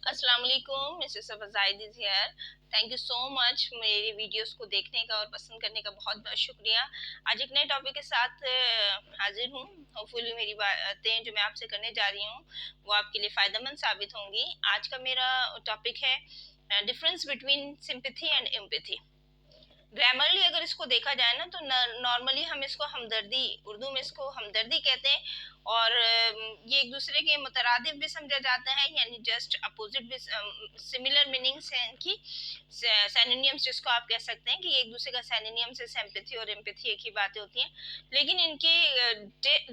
अस्सलाम वालेकुम, Mrs Zahid is here. Thank you so much मेरी वीडियोस को देखने का और पसंद करने का बहुत बहुत शुक्रिया। आज एक नए टॉपिक के साथ हाजिर हूँ। होपफुली मेरी बातें जो मैं आपसे करने जा रही हूँ वो आपके लिए फ़ायदेमंद साबित होंगी। आज का मेरा टॉपिक है difference between sympathy and empathy. Grammarly अगर इसको देखा जाए ना तो नॉर्मली हम इसको हमदर्दी, उर्दू में इसको हमदर्दी कहते हैं और ये एक दूसरे के मुतरादिफ भी समझा जाता है, यानी जस्ट अपोजिट भी, सिमिलर मीनिंग्स हैं इनकी, सिनोनिम्स जिसको आप कह सकते हैं कि एक दूसरे का सिनोनिम से सिंपैथी और एम्पैथी एक ही बातें होती हैं, लेकिन इनकी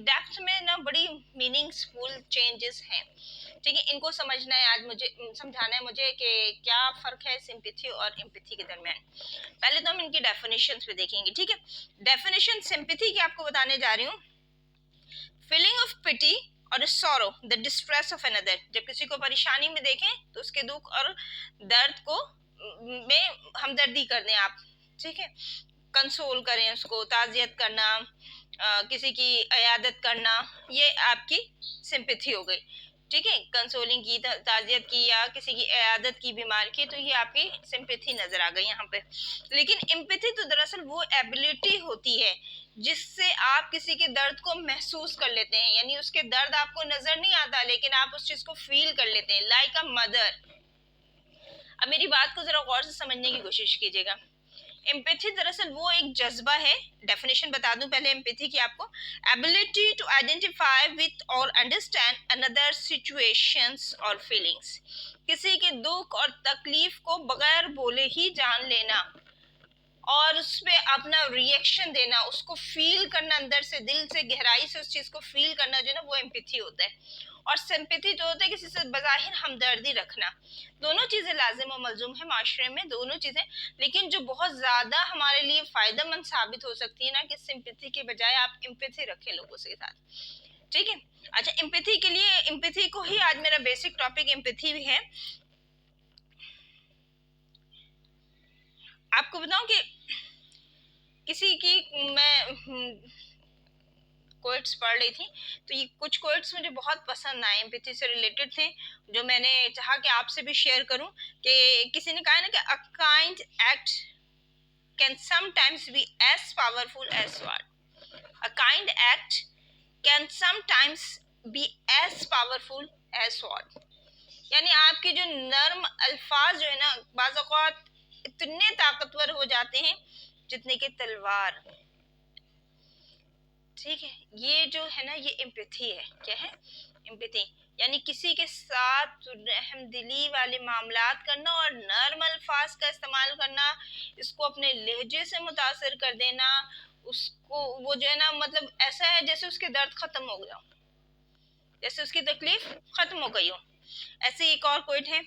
डेप्थ में ना बड़ी मीनिंग्सफुल चेंजेस हैं। ठीक है, इनको समझना है, आज मुझे समझाना है मुझे कि क्या फ़र्क है सिंपैथी और एम्पैथी के दरमियान। पहले तो हम इनकी डेफिनेशंस पे देखेंगे। ठीक है, डेफिनेशन सिंपैथी की आपको बताने जा रही हूँ। फीलिंग ऑफ पिटी और sorrow, the distress of another. जब किसी को परेशानी में देखें तो उसके दुख और दर्द को में हमदर्दी कर दें आप। ठीक है, कंसोल करें उसको, ताज़ियत करना, किसी की अयादत करना, ये आपकी सिंपैथी हो गई। ठीक है, कंसोलिंग की, ताज़ियत की या किसी की अयादत की बीमार की, तो ये आपकी सिंपैथी नजर आ गई यहाँ पे। लेकिन एम्पैथी तो दरअसल वो एबिलिटी होती है जिससे आप किसी के दर्द को महसूस कर लेते हैं, यानी उसके दर्द आपको नजर नहीं आता लेकिन आप उस चीज को फील कर लेते हैं, लाइक अ मदर। अब मेरी बात को जरा गौर से समझने की कोशिश कीजिएगा। एम्पैथी दरअसल वो एक जज्बा है। डेफिनेशन बता दूं पहले एम्पैथी की आपको। एबिलिटी टू आइडेंटिफाई विथ और अंडरस्टैंड अनदर सिचुएशंस और फीलिंग्स। किसी के दुख और तकलीफ को बगैर बोले ही जान लेना और उस पर अपना रिएक्शन देना, उसको फील करना, अंदर से, दिल से, गहराई से उस चीज को फील करना, जो ना वो एम्पैथी होता है। और सिंपैथी जो होता है किसी से बज़ाहिर हमदर्दी रखना। दोनों चीजें लाजिम और मलजूम है माशरे में, दोनों चीजें, लेकिन जो बहुत ज्यादा हमारे लिए फायदेमंद साबित हो सकती है ना कि सिंपैथी के बजाय आप एम्पैथी रखें लोगों के साथ। ठीक है, अच्छा, एम्पैथी के लिए, एम्पैथी को ही आज मेरा बेसिक टॉपिक एम्पैथी भी है। आपको बताऊं कि किसी की मैं कोट्स पढ़ रही थी, तो ये कुछ कोट्स मुझे बहुत पसंद आए, एम्पैथी से रिलेटेड थे, जो मैंने चाहा कि आपसे भी शेयर करूं। कि किसी ने कहा ना कि a kind act can sometimes be as powerful as sword. A kind act can sometimes be as powerful as sword. यानी आपके जो नर्म अल्फाज जो है ना, बाज़ औक़ात इतने ताकतवर हो जाते हैं जितने के तलवार। ठीक है, ये जो है ना ये एम्पैथी है। क्या है? एम्पैथी, यानी किसी के साथ रहमदिली वाले मामलात करना और नर्म अल्फाज का इस्तेमाल करना, इसको अपने लहजे से मुतासर कर देना, उसको वो जो है ना, मतलब ऐसा है जैसे उसके दर्द खत्म हो गया, जैसे उसकी तकलीफ खत्म हो गई हो। ऐसे एक और कोट है,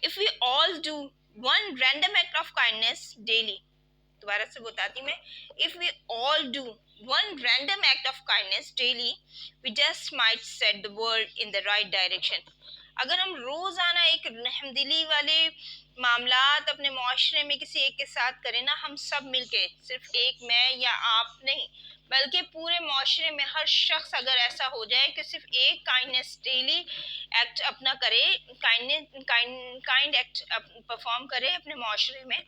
if we all do one random act of kindness daily. दोबारा से बताती मैं, if we all do one random act of kindness daily, we just might set the world in the right direction. अगर हम रोजाना एक रहमदिली वाले मामलात अपने मुआशरे में किसी एक के साथ करें ना, हम सब मिलके, सिर्फ एक मैं या आप नहीं बल्कि पूरे मुआशरे में हर शख्स अगर ऐसा हो जाए कि सिर्फ एक काइंडनेस डेली एक्ट अपना करे, काइंड एक्ट परफॉर्म करे अपने मुआशरे में,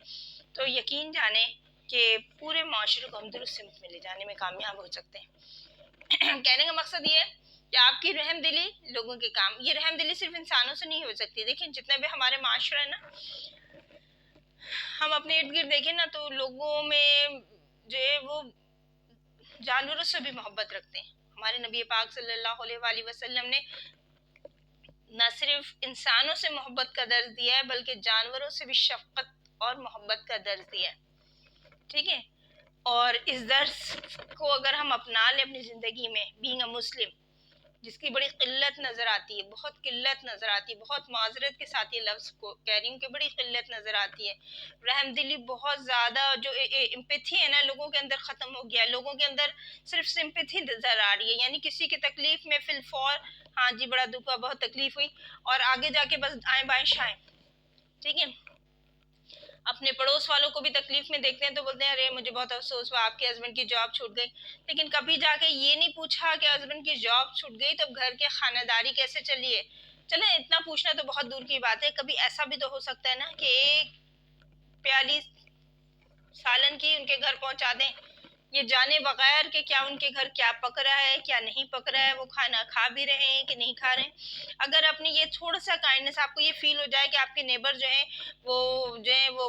तो यकीन जाने कि पूरे माशरे को हम दुरुस्त सिमत में ले जाने में कामयाब हो सकते हैं। कहने का मकसद ये है कि आपकी रहमदिली लोगों के काम, ये रहमदिली सिर्फ इंसानों से नहीं हो सकती। देखिए, जितना भी हमारे माशरा है ना, हम अपने इर्द गिर्द देखें ना तो लोगों में जो है वो जानवरों से भी मोहब्बत रखते हैं। हमारे नबी पाक सल्लल्लाहु अलैहि वसल्लम ने न सिर्फ इंसानों से मोहब्बत का दर्ज दिया है बल्कि जानवरों से भी शफकत और मोहब्बत का दर्ज दिया है। ठीक है, और इस दर्स को अगर हम अपना लें अपनी ज़िंदगी में, बीइंग अ मुस्लिम, जिसकी बड़ी किल्लत नज़र आती है, बहुत किल्लत नज़र आती है, बहुत माजरत के साथ ये लफ्ज़ को कह रही हूँ कि बड़ी किल्लत नज़र आती है। रहमदिली बहुत ज़्यादा जो एम्पैथी है ना, लोगों के अंदर ख़त्म हो गया। लोगों के अंदर सिर्फ सिंपैथी नज़र आ रही है, यानी किसी की तकलीफ़ में फिलफौर, हाँ जी बड़ा दुख हुआ, बहुत तकलीफ़ हुई, और आगे जाके बस आए बाएँ शाएँ। ठीक है, अपने पड़ोस वालों को भी तकलीफ में देखते हैं तो बोलते हैं अरे मुझे बहुत अफसोस हुआ, आपके हस्बैंड की जॉब छूट गई, लेकिन कभी जाके ये नहीं पूछा कि हस्बैंड की जॉब छूट गई तो घर के खानादारी कैसे चली है, चले इतना पूछना तो बहुत दूर की बात है, कभी ऐसा भी तो हो सकता है ना कि एक प्याली सालन की उनके घर पहुंचा दें, ये जाने बगैर कि क्या उनके घर क्या पक रहा है क्या नहीं पक रहा है, वो खाना खा भी रहे हैं कि नहीं खा रहे हैं। अगर अपनी ये थोड़ा सा काइंडनेस आपको ये फील हो जाए कि आपके नेबर जो है वो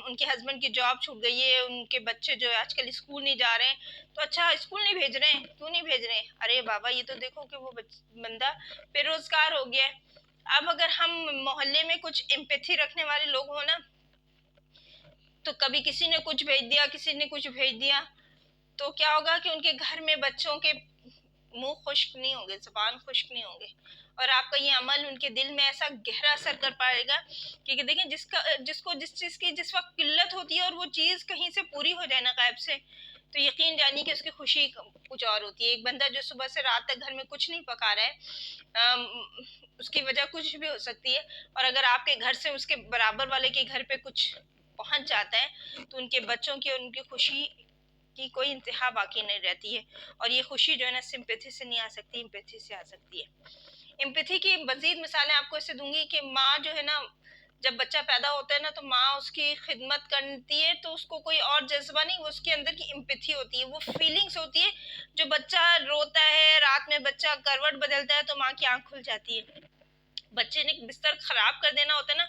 उनके हस्बैंड की जॉब छूट गई है, उनके बच्चे जो है आजकल स्कूल नहीं जा रहे हैं, तो अच्छा स्कूल नहीं भेज रहे हैं, क्यों नहीं भेज रहे हैं, अरे बाबा ये तो देखो कि वो बंदा बेरोजगार हो गया है। अब अगर हम मोहल्ले में कुछ एम्पैथी रखने वाले लोग हो ना, तो कभी किसी ने कुछ भेज दिया किसी ने कुछ भेज दिया, तो क्या होगा कि उनके घर में बच्चों के मुंह खुश्क नहीं होंगे, जुबान खुश्क नहीं होंगे, और आपका ये अमल उनके दिल में ऐसा गहरा असर कर पाएगा कि देखें जिसको जिस चीज की जिस वक्त किल्लत होती है और वो चीज कहीं से पूरी हो जाए ना गायब से, तो यकीन जानिए कि उसकी खुशी कुछ और होती है। एक बंदा जो सुबह से रात तक घर में कुछ नहीं पका रहा है, उसकी वजह कुछ भी हो सकती है, और अगर आपके घर से उसके बराबर वाले के घर पे कुछ पहुंच जाता है तो उनके बच्चों की और उनकी खुशी की कोई इंतहा बाकी नहीं रहती है। और ये खुशी जो है ना सिंपैथी से नहीं आ सकती, एम्पैथी से आ सकती है। एम्पैथी की मजीद मिसालें आपको ऐसे दूंगी कि माँ जो है ना, जब बच्चा पैदा होता है ना तो माँ उसकी खिदमत करती है, तो उसको कोई और जज्बा नहीं, वो उसके अंदर की एम्पैथी होती है, वो फीलिंग्स होती है। जो बच्चा रोता है, रात में बच्चा करवट बदलता है तो माँ की आंख खुल जाती है। बच्चे ने बिस्तर खराब कर देना होता है ना,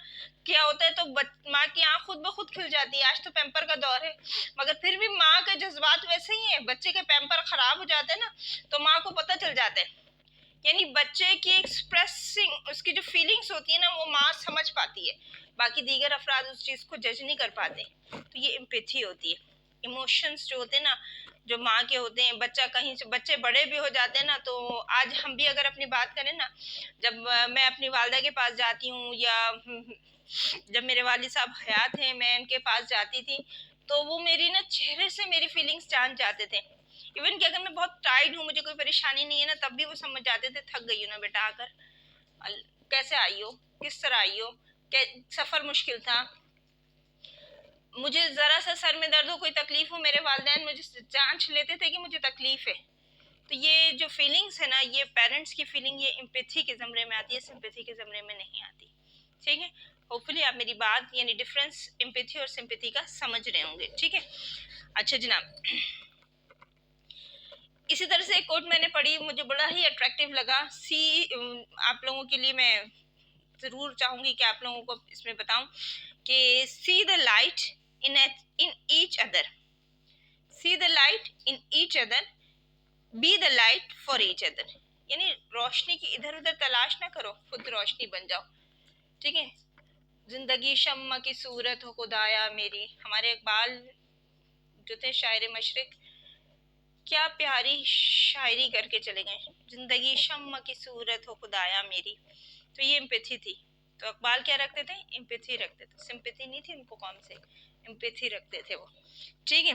क्या होता है तो माँ की आंख खुद ब खुद खिल जाती है। आज तो पैम्पर का दौर है, मगर फिर भी माँ के जज्बात वैसे ही है। बच्चे के पैम्पर खराब हो जाते हैं ना तो माँ को पता चल जाता है, यानी बच्चे की एक्सप्रेसिंग उसकी जो फीलिंग्स होती है ना वो माँ समझ पाती है, बाकी दीगर अफराद उस चीज को जज नहीं कर पाते। तो ये एम्पैथी होती है। इमोशंस जो होते हैं ना जो माँ के होते हैं, बच्चा कहीं से बच्चे बड़े भी हो जाते हैं ना, तो आज हम भी अगर अपनी बात करें ना, जब मैं अपनी वालदा के पास जाती हूँ या जब मेरे वालिद साहब हयात हैं मैं उनके पास जाती थी, तो वो मेरी ना चेहरे से मेरी फीलिंग्स जान जाते थे। इवन कि अगर मैं बहुत टायर्ड हूँ, मुझे कोई परेशानी नहीं है ना, तब भी वो समझ जाते थे थक गई हो ना बेटा, आकर कैसे आई हो, किस तरह आई हो, सफर मुश्किल था, मुझे जरा सा सर में दर्द हो, कोई तकलीफ हो, मेरे वालिदैन मुझे जांच लेते थे कि मुझे तकलीफ है। तो ये जो फीलिंग्स है ना, ये पेरेंट्स की फीलिंग ये एम्पैथी के ज़मरे में आती है, सिंपैथी के ज़मरे में नहीं आती। ठीक है, होपफुली आप मेरी बात यानी डिफरेंस एम्पैथी और सिंपैथी का समझ रहे होंगे। ठीक है, अच्छा जनाब, इसी तरह से एक कोट मैंने पढ़ी, मुझे बड़ा ही अट्रैक्टिव लगा। आप लोगों के लिए मैं जरूर चाहूंगी कि आप लोगों को इसमें बताऊं कि see the light in each other, see the light in each other, be the light for each other. यानी रोशनी की इधर उधर तलाश ना करो, खुद रोशनी बन जाओ। ठीक है, जिंदगी शम्मा की सूरत हो खुदाया मेरी, हमारे इकबाल जो थे शायर मशरिक, क्या प्यारी शायरी करके चले गए, जिंदगी शम्मा की सूरत हो खुदाया मेरी। तो ये एम्पैथी थी। तो इकबाल क्या रखते थे, एम्पैथी रखते थे, सिंपैथी नहीं थी उनको कौन से, एम्पैथी रखते थे वो। ठीक है,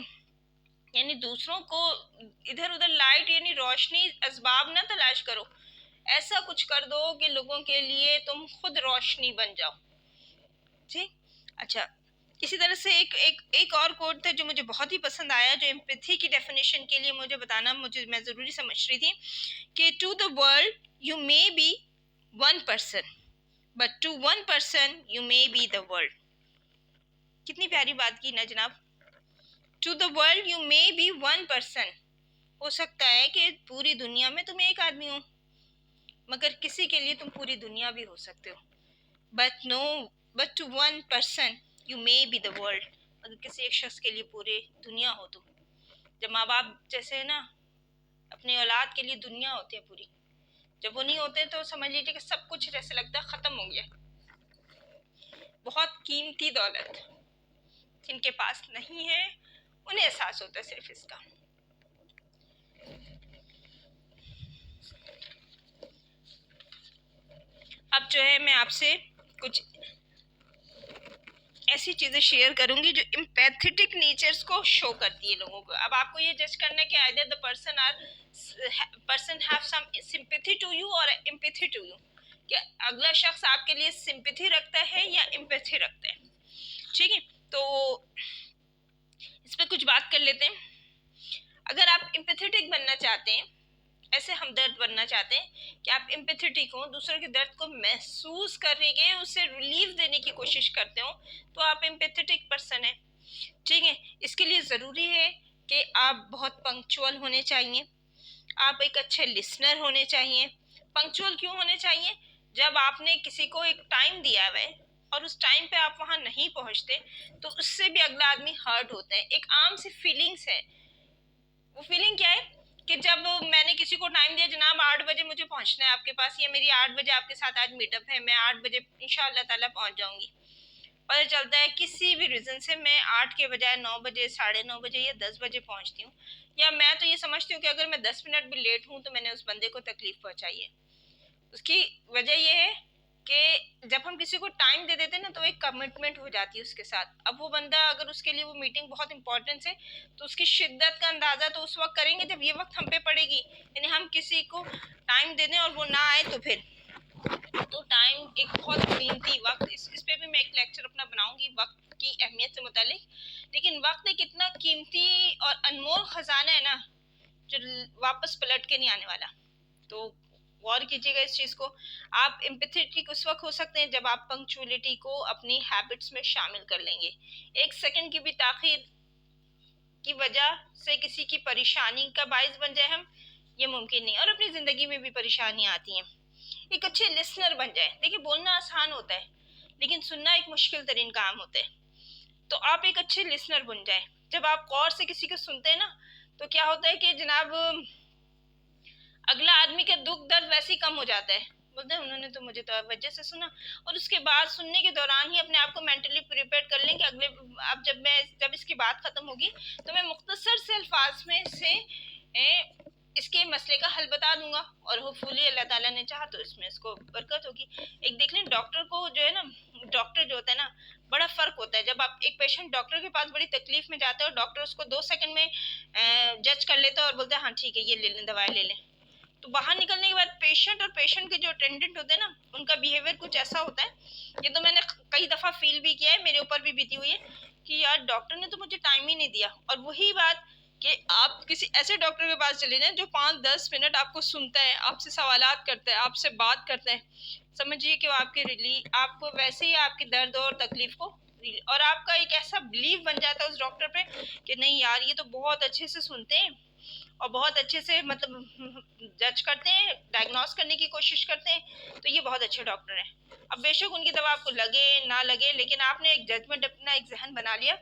यानी दूसरों को इधर उधर लाइट यानी रोशनी असबाब ना तलाश करो, ऐसा कुछ कर दो कि लोगों के लिए तुम खुद रोशनी बन जाओ। ठीक, अच्छा, इसी तरह से एक और कोट था जो मुझे बहुत ही पसंद आया, जो एम्पैथी की डेफिनेशन के लिए मुझे बताना मैं जरूरी समझ रही थी कि to the world you may be one person but to one person you may be the world. कितनी प्यारी बात की ना जनाब, to the world you may be one person, हो सकता है कि पूरी दुनिया में तुम एक आदमी हो, मगर किसी के लिए तुम पूरी दुनिया भी हो सकते हो। But to one person you may be the world, अगर किसी एक शख्स के लिए पूरी दुनिया हो तुम। जब माँ बाप जैसे है ना अपनी औलाद के लिए दुनिया होती है पूरी, जब वो नहीं होते तो समझ लीजिए कि सब कुछ जैसे लगता है खत्म हो गया। बहुत कीमती दौलत जिनके पास नहीं है उन्हें एहसास होता है सिर्फ इसका। अब जो है मैं आपसे कुछ ऐसी चीजें शेयर करूंगी जो एम्पैथेटिक नेचर्स को शो करती है लोगों को। अब आपको ये जज करना है कि either the person have some sympathy to you और एम्पैथी टू यू, कि अगला शख्स आपके लिए सिंपैथी रखता है या एम्पैथी रखता है। ठीक है, तो इस पे कुछ बात कर लेते हैं। अगर आप एम्पैथेटिक बनना चाहते हैं, ऐसे हमदर्द बनना चाहते हैं कि आप एम्पैथेटिक हो, दूसरों के दर्द को महसूस करेंगे, उसे रिलीफ देने की कोशिश करते हो, तो आप एम्पैथेटिक पर्सन है। ठीक है, इसके लिए ज़रूरी है कि आप बहुत पंक्चुअल होने चाहिए, आप एक अच्छे लिसनर होने चाहिए। पंक्चुअल क्यों होने चाहिए? जब आपने किसी को एक टाइम दिया हुआ है और उस टाइम पे आप वहां नहीं पहुंचते तो उससे भी अगला आदमी हर्ट होता है। एक आम सी फीलिंग्स है। वो फीलिंग क्या है कि जब मैंने किसी को टाइम दिया, जनाब 8 बजे मुझे पहुंचना है आपके पास, या मेरी 8 बजे आपके साथ आज मीटअप है, मैं 8 बजे इंशाअल्लाह ताला पहुंच जाऊंगी। पता चलता है किसी भी रीजन से मैं 8 के बजाय 9 बजे, 9:30 बजे या 10 बजे पहुंचती हूँ, या मैं तो ये समझती हूँ कि अगर मैं 10 मिनट भी लेट हूँ तो मैंने उस बंदे को तकलीफ पहुंचाई है। उसकी वजह यह है कि जब हम किसी को टाइम दे देते हैं ना तो एक कमिटमेंट हो जाती है उसके साथ। अब वो बंदा अगर उसके लिए वो मीटिंग बहुत इंपॉर्टेंट है तो उसकी शिद्दत का अंदाजा तो उस वक्त करेंगे जब ये वक्त हम पे पड़ेगी। यानी हम किसी को टाइम दे दें और वो ना आए तो फिर तो टाइम एक बहुत कीमती वक्त, इस पे भी मैं एक लेक्चर अपना बनाऊंगी वक्त की अहमियत से मुतालिक। लेकिन वक्त एक इतना कीमती और अनमोल खजाना है ना जो वापस पलट के नहीं आने वाला। तो गौर कीजिएगा इस चीज को। आप एम्पैथेटिक उस वक्त हो सकते हैं जब आप पंक्चुअलिटी को अपनी हैबिट्स में शामिल कर लेंगे। 1 सेकंड की भी ताखीर की वजह से किसी की परेशानी का बाइस बन जाए हम, ये मुमकिन नहीं। और अपनी जिंदगी में भी परेशानियां आती हैं। एक अच्छे लिसनर बन जाए। देखिए, बोलना आसान होता है लेकिन सुनना एक मुश्किल तरीन काम होता है। तो आप एक अच्छे लिसनर बन जाए। जब आप गौर से किसी को सुनते हैं ना तो क्या होता है कि जनाब अगला आदमी का दुख दर्द वैसे ही कम हो जाता है। बोलते हैं उन्होंने तो मुझे तो वजह से सुना, और उसके बाद सुनने के दौरान ही अपने आप को मेंटली प्रिपेयर कर लें कि अगले अब जब इसकी बात खत्म होगी तो मैं मुख्तसर से अल्फाज में से इसके मसले का हल बता दूंगा, और होपफुली अल्लाह ताला ने चाहा तो इसमें इसको बरकत होगी। एक देख लें, डॉक्टर को जो है ना, डॉक्टर जो होता है ना, बड़ा फर्क होता है। जब आप एक पेशेंट डॉक्टर के पास बड़ी तकलीफ में जाता है और डॉक्टर उसको 2 सेकंड में जज कर लेता है और बोलता है हाँ ठीक है ये ले लें, दवाई ले लें, तो बाहर निकलने के बाद पेशेंट और पेशेंट के जो अटेंडेंट होते हैं ना उनका बिहेवियर कुछ ऐसा होता है। ये तो मैंने कई दफा फील भी किया है, मेरे ऊपर भी बीती हुई है कि यार डॉक्टर ने तो मुझे टाइम ही नहीं दिया। और वही बात कि आप किसी ऐसे डॉक्टर के पास चले जाएं जो 5-10 मिनट आपको सुनता है, आपसे सवालात करता है, आपसे बात करता है, समझिए कि वो आपको वैसे ही आपके दर्द और तकलीफ को और आपका एक ऐसा बिलीव बन जाता है उस डॉक्टर पे कि नहीं यार ये तो बहुत अच्छे से सुनते हैं और बहुत अच्छे से मतलब जज करते हैं, डायग्नोस करने की कोशिश करते हैं, तो ये बहुत अच्छे डॉक्टर हैं। अब बेशक उनकी दवा आपको लगे ना लगे, लेकिन आपने एक जजमेंट, अपना एक जहन बना लिया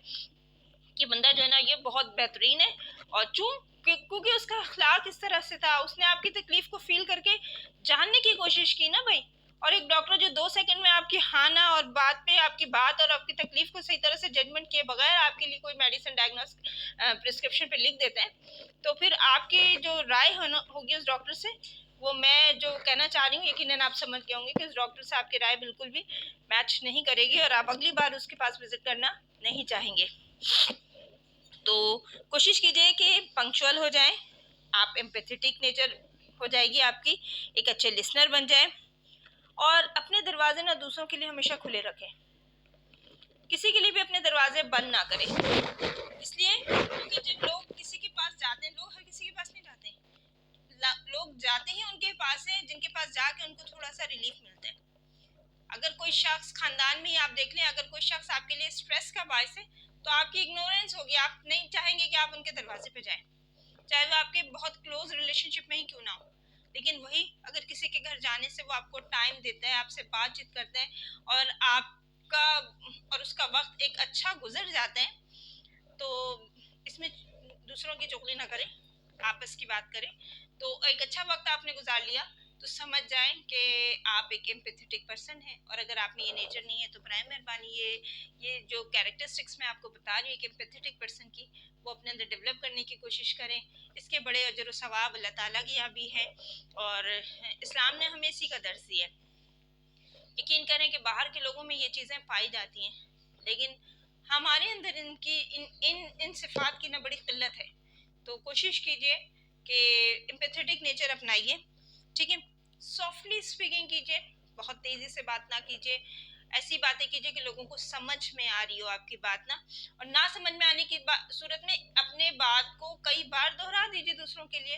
कि बंदा जो है ना ये बहुत बेहतरीन है। और क्योंकि उसका अखलाक इस तरह से था, उसने आपकी तकलीफ को फील करके जानने की कोशिश की ना भाई। और एक डॉक्टर जो 2 सेकंड में आपकी हाँ ना और बात पे आपकी बात और आपकी तकलीफ को सही तरह से जजमेंट किए बगैर आपके लिए कोई मेडिसिन डायग्नोस प्रिस्क्रिप्शन पे लिख देता है, तो फिर आपकी जो राय होगी उस डॉक्टर से, वो मैं जो कहना चाह रही हूँ यकीनन आप समझ गए होंगे कि उस डॉक्टर से आपकी राय बिल्कुल भी मैच नहीं करेगी और आप अगली बार उसके पास विजिट करना नहीं चाहेंगे। तो कोशिश कीजिए कि पंक्चुअल हो जाएं, आप एम्पैथेटिक नेचर हो जाएगी आपकी, एक अच्छे लिसनर बन जाएं, और अपने दरवाजे ना दूसरों के लिए हमेशा खुले रखें। किसी के लिए भी अपने दरवाजे बंद ना करें। इसलिए क्योंकि जब लोग किसी के पास जाते हैं, लोग हर किसी के पास नहीं जाते, लोग जाते ही उनके पास हैं जिनके पास जाके उनको थोड़ा सा रिलीफ मिलता है। अगर कोई शख्स खानदान में ही आप देख लें, अगर कोई शख्स आपके लिए स्ट्रेस का बायस है तो आपकी इग्नोरेंस होगी, आप नहीं चाहेंगे कि आप उनके दरवाजे पे जाएं, चाहे वो आपके बहुत क्लोज रिलेशनशिप में ही क्यों ना हो। लेकिन वही अगर किसी के घर जाने से वो आपको टाइम देता है, आपसे बातचीत करता है और आपका और उसका वक्त एक अच्छा गुजर जाता है, तो इसमें दूसरों की चुगली ना करें, आपस की बात करें। तो एक अच्छा वक्त आपने गुजार लिया तो समझ जाएं कि आप एक एम्पैथेटिक पर्सन हैं। और अगर आप में ये नेचर नहीं है तो बराए मेहरबानी ये जो कैरेक्टरिस्टिक्स मैं आपको बता रही हूँ एक एम्पैथेटिक पर्सन की, वो अपने अंदर डेवलप करने की कोशिश करें। इसके बड़े अजर व सवाब अल्लाह ताला के यहाँ भी है और इस्लाम ने हमें इसी का दर्स दिया है। यकीन करें कि बाहर के लोगों में ये चीज़ें पाई जाती हैं, लेकिन हमारे अंदर इनकी इन सिफात की ना बड़ी किल्लत है। तो कोशिश कीजिए कि एम्पैथेटिक नेचर अपनाइए, ठीक है। सॉफ्टली स्पीकिंग कीजिए, बहुत तेजी से बात ना कीजिए, ऐसी बातें कीजिए कि लोगों को समझ में आ रही हो आपकी बात ना, और ना समझ में आने की सूरत में अपने बात को कई बार दोहरा दीजिए दूसरों के लिए,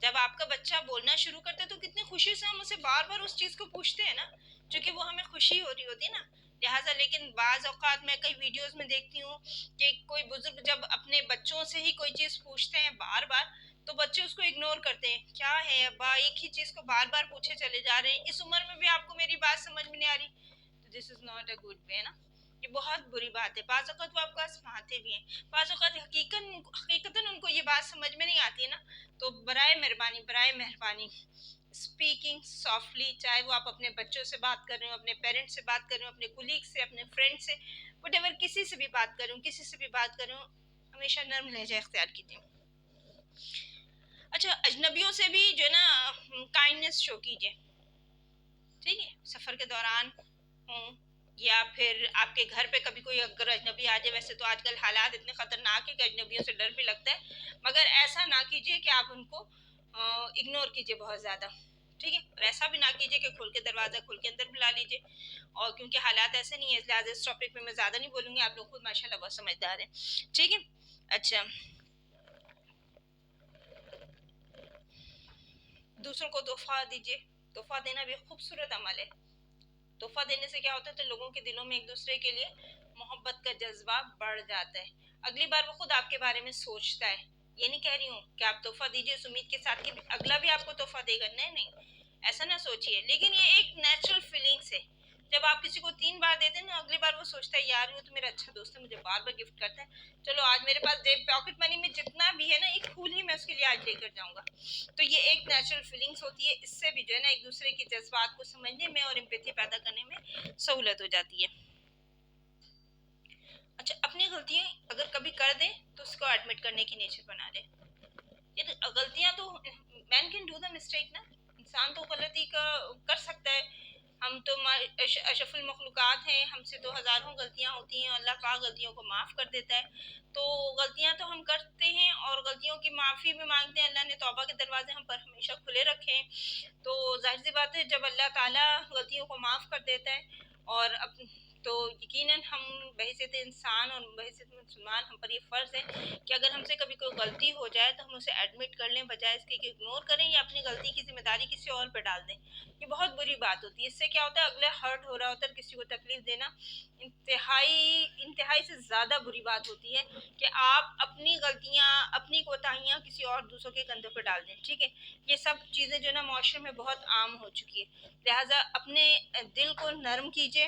जब आपका बच्चा बोलना शुरू करता है तो कितनी खुशी से हम उसे बार बार उस चीज़ को पूछते हैं ना, क्योंकि वो हमें खुशी हो रही होती है ना। लिहाजा लेकिन बाज़ औक़ात मैं कई वीडियोस में देखती हूँ कि कोई बुजुर्ग जब अपने बच्चों से ही कोई चीज़ पूछते हैं बार बार, तो बच्चे उसको इग्नोर करते हैं। क्या है अब्बा, एक ही चीज़ को बार बार पूछे चले जा रहे हैं, इस उम्र में भी आपको मेरी बात समझ में नहीं आ रही। तो this is not a good way ना, ये बहुत बुरी बात है। बाज़ औक़ात वो आपको आज़माते भी हैं, बाज़ औक़ात हकीकतन उनको ये बात समझ में नहीं आती है ना। तो बराए मेहरबानी स्पीकिंग सॉफ्टली, चाहे वो आप अपने बच्चों से बात कर रहे हो, अपने पेरेंट्स से बात कर रहे हो, अपने कुलीग से, अपने फ्रेंड से, वटेवर किसी से भी बात कर रहे हो, किसी से भी बात कर रहे हो, हमेशा नर्म लहजा इख्तियार कीजिए। अच्छा, अजनबियों से भी जो है ना काइंडनेस शो कीजिए, ठीक है। सफ़र के दौरान हो या फिर आपके घर पे कभी कोई अगर अजनबी आ जाए, वैसे तो आजकल हालात इतने ख़तरनाक है कि अजनबियों से डर भी लगता है, मगर ऐसा ना कीजिए कि आप उनको इग्नोर कीजिए बहुत ज़्यादा, ठीक है। और ऐसा भी ना कीजिए कि खोल के दरवाज़ा खोल के अंदर बुला लीजिए। और क्योंकि हालात ऐसे नहीं है, इस लिहाजा इस टॉपिक में मैं ज़्यादा नहीं बोलूँगी, आप लोग खुद माशाल्लाह बहुत समझदार हैं, ठीक है। अच्छा, दूसरों को तोहफा दीजिए। तोहफा देना भी खूबसूरत अमल है। तोहफा देने से क्या होता है, तो लोगों के दिलों में एक दूसरे के लिए मोहब्बत का जज्बा बढ़ जाता है। अगली बार वो खुद आपके बारे में सोचता है। ये नहीं कह रही हूँ कि आप तोहफा दीजिए इस उम्मीद के साथ कि अगला भी आपको तोहफा देगा, नहीं नहीं, ऐसा ना सोचिए। लेकिन ये एक नेचुरल फीलिंग्स है। जब आप किसी को 3 बार देते हैं ना, अगली बार वो सोचता है यार वो तो मेरा अच्छा दोस्त है, मुझे बार बार गिफ्ट करता है, चलो आज मेरे पास जेब पॉकेट मनी में जितना भी है ना, एक फूल ही मैं उसके लिए आज लेकर जाऊंगा। तो ये एक नेचुरल फीलिंग्स होती है, इससे भी जो है ना एक दूसरे के जज्बात को समझने में और एम्पैथी पैदा करने में सहूलत हो जाती है। अच्छा, अपनी गलतियां अगर कभी कर दें तो उसको एडमिट करने की नेचर बना लें। ये तो गलतियां तो man can do the mistake ना, इंसान तो गलती का कर सकता है। हम तो अशरफुल मखलूक़ात हैं, हमसे तो हज़ारों गलतियां होती हैं, अल्लाह पाक गलतियों को माफ़ कर देता है। तो गलतियां तो हम करते हैं और गलतियों की माफ़ी भी मांगते हैं। अल्लाह ने तौबा के दरवाजे हम पर हमेशा खुले रखे हैं। तो जाहिर सी बात है, जब अल्लाह ताला गलतियों को माफ़ कर देता है और तो यकीनन हम बहैसियत इंसान और बहैसियत मुसलमान हम पर ये फ़र्ज़ है कि अगर हमसे कभी कोई गलती हो जाए तो हम उसे एडमिट कर लें, बजाय इसके कि इग्नोर करें या अपनी गलती की ज़िम्मेदारी किसी और पे डाल दें। ये बहुत बुरी बात होती है। इससे क्या होता है, अगला हर्ट हो रहा होता है, किसी को तकलीफ़ देना इंतहाई से ज़्यादा बुरी बात होती है कि आप अपनी गलतियाँ, अपनी कोताहियाँ किसी और दूसरों के कंधों पे डाल दें, ठीक है। ये सब चीज़ें जो है ना माशरे में बहुत आम हो चुकी है। लिहाजा अपने दिल को नरम कीजिए,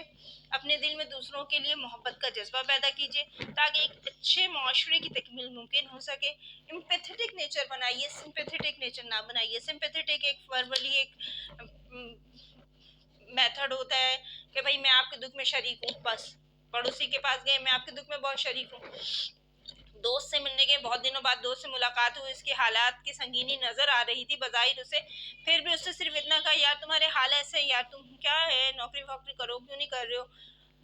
अपने दिल में दूसरों के लिए मोहब्बत का जज्बा पैदा कीजिए, ताकि एक अच्छे माशरे की तकमील मुमकिन हो सके। एम्पैथेटिक नेचर बनाइए, सिंपैथेटिक नेचर ना बनाइए। सिंपैथेटिक एक वर्बली एक मेथड होता है कि भाई मैं आपके दुख में शरीक हूँ, बस पड़ोसी के पास गए, मैं आपके दुख में बहुत शरीक हूँ। दोस्त से मिलने गए, बहुत दिनों बाद दोस्त से मुलाकात हुई, उसकी हालात की संगीनी नजर आ रही थी बज़ाहिर उसे, फिर भी उससे सिर्फ इतना कहा यार तुम्हारे हाल ऐसे हैं, यार तुम क्या है, नौकरी वोकरी करो, क्यों नहीं कर रहे हो,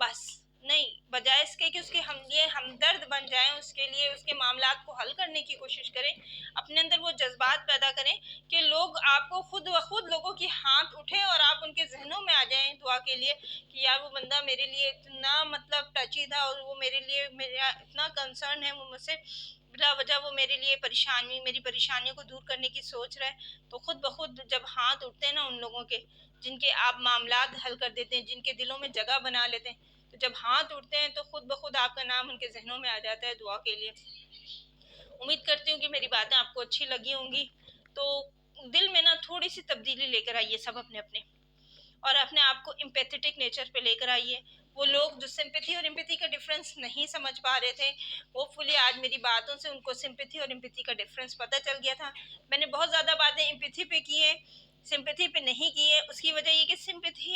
बस। नहीं, बजाय इसके कि उसके हम लिए हमदर्द बन जाएं, उसके लिए उसके मामलात को हल करने की कोशिश करें, अपने अंदर वो जज्बात पैदा करें कि लोग आपको खुद व खुद लोगों की हाथ उठे और आप उनके जहनों में आ जाएं दुआ के लिए कि यार वो बंदा मेरे लिए इतना मतलब टची था और वो मेरे लिए मेरा इतना कंसर्न है, वो मुझसे बिला वजह वो मेरे लिए मेरी परेशानियों को दूर करने की सोच रहा है। तो खुद ब खुद जब हाथ उठते हैं ना उन लोगों के, जिनके आप मामलात हल कर देते हैं, जिनके दिलों में जगह बना लेते हैं, तो जब हाथ उठते हैं तो खुद ब खुद आपका नाम उनके जहनों में आ जाता है दुआ के लिए। उम्मीद करती हूँ कि मेरी बातें आपको अच्छी लगी होंगी। तो दिल में ना थोड़ी सी तब्दीली लेकर आइए सब अपने अपने, और अपने आप को एम्पैथेटिक नेचर पे लेकर आइए। वो लोग जो सिंपैथी और एम्पैथी का डिफरेंस नहीं समझ पा रहे थे, होपफुली आज मेरी बातों से उनको सिंपैथी और एम्पैथी का डिफरेंस पता चल गया था। मैंने बहुत ज़्यादा बातें एम्पैथी पे की है, सिंपैथी पे नहीं की है। उसकी वजह ये कि सिंपैथी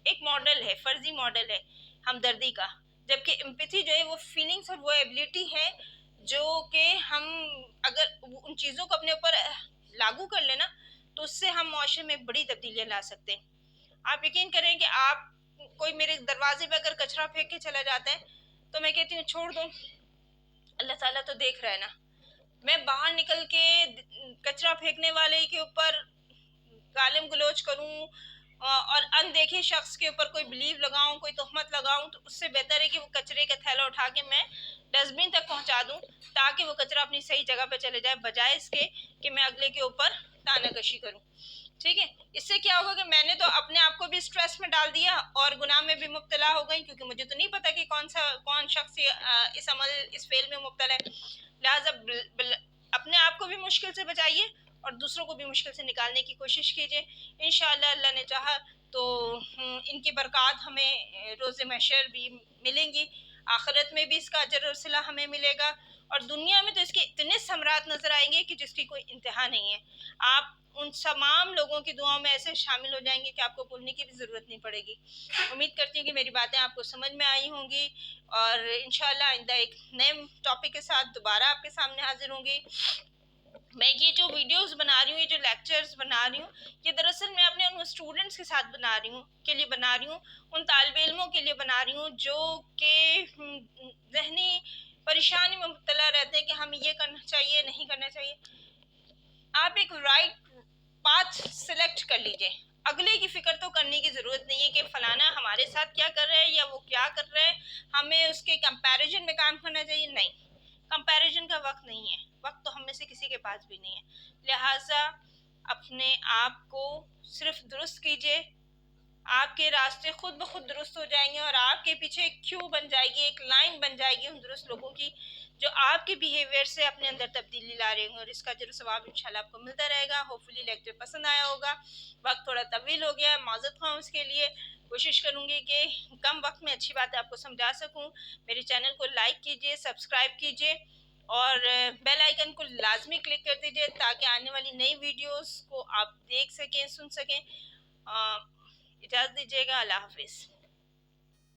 एक मॉडल है, फर्जी मॉडल है हमदर्दी का, जबकि एम्पैथी जो है वो फीलिंग्स और वो एबिलिटी है जो कि हम अगर उन चीज़ों को अपने ऊपर लागू कर लेना तो उससे हम माशरे में बड़ी तब्दीलियां ला सकते हैं। आप यकीन करें कि आप कोई मेरे दरवाजे पे अगर कचरा फेंक के चला जाता है तो मैं कहती हूँ छोड़ दो, अल्लाह ताला तो देख रहा है ना। मैं बाहर निकल के कचरा फेंकने वाले के ऊपर गालिम गलोच करूं, और अनदेखे शख्स के ऊपर कोई बिलीव लगाऊं, कोई तोहमत लगाऊं, तो उससे बेहतर है कि वो कचरे का थैला उठा के मैं डस्टबिन तक पहुंचा दूं, ताकि वो कचरा अपनी सही जगह पे चले जाए, बजाय इसके कि मैं अगले के ऊपर तानाकशी करूं। ठीक है, इससे क्या होगा कि मैंने तो अपने आप को भी स्ट्रेस में डाल दिया और गुनाह में भी मुब्तला हो गई, क्योंकि मुझे तो नहीं पता कि कौन शख्स इस फेल में मुब्तला है। लिहाजा अपने आप को भी मुश्किल से बचाइए और दूसरों को भी मुश्किल से निकालने की कोशिश कीजिए। इंशाअल्लाह अल्लाह ने चाहा तो इनकी बरक़ात हमें रोज़े महशर भी मिलेंगी, आखिरत में भी इसका अजर और सिला हमें मिलेगा, और दुनिया में तो इसके इतने समरात नजर आएंगे कि जिसकी कोई इंतहा नहीं है। आप उन तमाम लोगों की दुआओं में ऐसे शामिल हो जाएंगे कि आपको बोलने की भी ज़रूरत नहीं पड़ेगी। उम्मीद करती हूँ कि मेरी बातें आपको समझ में आई होंगी, और इंशाअल्लाह आइंदा एक नए टॉपिक के साथ दोबारा आपके सामने हाजिर होंगी। मैं ये जो वीडियोस बना रही हूँ, ये जो लेक्चर्स बना रही हूँ, ये दरअसल मैं अपने उन स्टूडेंट्स के साथ बना रही हूँ, उन तालिब इल्मों के लिए बना रही हूँ जो कि ज़हनी परेशानी में मुब्तला रहते हैं कि हमें ये करना चाहिए, नहीं करना चाहिए। आप एक राइट पाथ सिलेक्ट कर लीजिए। अगले की फिक्र तो करने की जरूरत नहीं है कि फलाना हमारे साथ क्या कर रहा है या वो क्या कर रहा है, हमें उसके कंपैरिजन में काम करना चाहिए। नहीं, कंपैरिजन का वक्त नहीं है, वक्त तो हम में से किसी के पास भी नहीं है। लिहाजा अपने आप को सिर्फ दुरुस्त कीजिए, आपके रास्ते खुद ब खुद दुरुस्त हो जाएंगे, और आपके पीछे एक क्यू बन जाएगी, एक लाइन बन जाएगी उन दुरुस्त लोगों की जो आपके बिहेवियर से अपने अंदर तब्दीली ला रहे होंगे, और इसका जो सवाब इंशाल्लाह आपको मिलता रहेगा। होपफुली लेक्चर पसंद आया होगा। वक्त थोड़ा तवील हो गया, माजरत खां उसके लिए। कोशिश करूंगी कि कम वक्त में अच्छी बातें आपको समझा सकूं। मेरे चैनल को लाइक कीजिए, सब्सक्राइब कीजिए, और बेल आइकन को लाजमी क्लिक कर दीजिए, ताकि आने वाली नई वीडियोस को आप देख सकें, सुन सकें। इजाज़त दीजिएगा। अल्लाह हाफिज़।